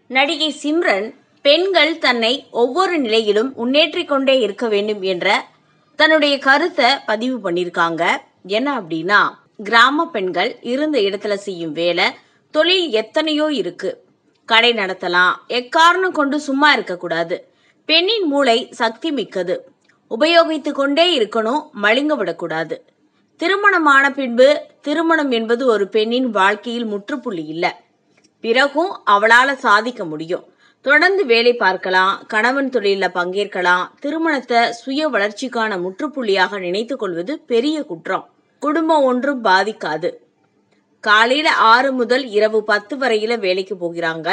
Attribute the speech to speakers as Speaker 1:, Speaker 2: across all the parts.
Speaker 1: நடிகை சிம்ரன் பெண்கள் தன்னை ஒவ்வொரு நிலையிலும் முன்னேற்றிக் கொண்டே இருக்க வேண்டும் என்ற தன்னுடைய கருத்தை பதிவு பண்ணியிருக்காங்க. என்ன அப்படின்னா, கிராம பெண்கள் இருந்த இடத்துல செய்யும் வேலை தொழில் எத்தனையோ இருக்கு. கடை நடத்தலாம், எக்காரணம் கொண்டு சும்மா இருக்கக்கூடாது. பெண்ணின் மூளை சக்தி மிக்கது, உபயோகித்து கொண்டே இருக்கணும், மழுங்க விடக்கூடாது. திருமணமான பின்பு திருமணம் என்பது ஒரு பெண்ணின் வாழ்க்கையில் முற்றுப்புள்ளி இல்லை. பிறகும் அவளால சாதிக்க முடியும். தொடர்ந்து வேலை பார்க்கலாம், கணவன் தொழில பங்கேற்கலாம். திருமணத்தை சுய வளர்ச்சிக்கான முற்றுப்புள்ளியாக நினைத்துக் கொள்வது பெரிய குற்றம். குடும்பம் ஒன்றும் பாதிக்காது. காலையில 6 முதல் இரவு 10 வரையில வேலைக்கு போகிறாங்க.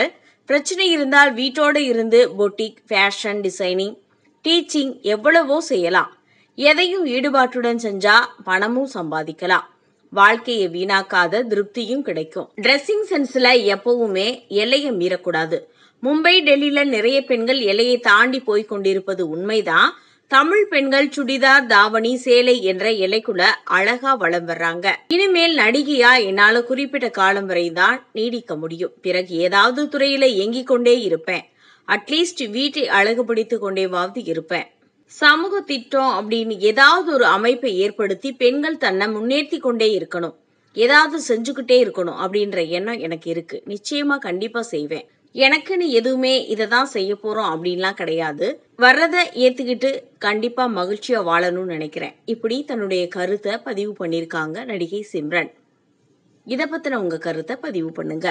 Speaker 1: பிரச்சனை இருந்தால் வீட்டோடு இருந்து பொட்டிக், ஃபேஷன் டிசைனிங், டீச்சிங் எவ்வளவோ செய்யலாம். எதையும் ஈடுபாட்டுடன் செஞ்சா பணமும் சம்பாதிக்கலாம். வாழ்க்கையை வீணாக்காத திருப்தியும் கிடைக்கும். ட்ரெஸ்ஸிங் சென்ஸ்ல எப்பவுமே எல்லையை மீறக்கூடாது. மும்பை, டெல்லியில நிறைய பெண்கள் எல்லையை தாண்டி போய் கொண்டிருப்பது உண்மைதான். தமிழ் பெண்கள் சுடிதார், தாவணி, சேலை என்ற எல்லைக்குள்ள அழகா வளம் வர்றாங்க. இனிமேல் நடிகையா என்னால குறிப்பிட்ட காலம் வரை தான் நீடிக்க முடியும். பிறகு ஏதாவது துறையில இயங்கிக் கொண்டே இருப்பேன். அட்லீஸ்ட் வீட்டை அழகுபடுத்திக் கொண்டேவாவது இருப்பேன். சமூக திட்டம் அப்படின்னு ஏதாவது ஒரு அமைப்பை ஏற்படுத்தி பெண்கள் தன்னை முன்னேற்றி கொண்டே இருக்கணும், ஏதாவது செஞ்சுக்கிட்டே இருக்கணும் அப்படின்ற எண்ணம் எனக்கு இருக்கு. நிச்சயமா கண்டிப்பா செய்வேன். எனக்குன்னு எதுவுமே இதை தான் செய்ய போறோம் அப்படின்லாம் கிடையாது. வர்றதை ஏத்துக்கிட்டு கண்டிப்பா மகிழ்ச்சியா வாழணும்னு நினைக்கிறேன். இப்படி தன்னுடைய கருத்தை பதிவு பண்ணியிருக்காங்க நடிகை சிம்ரன். இதை பத்தின உங்க கருத்தை பதிவு பண்ணுங்க.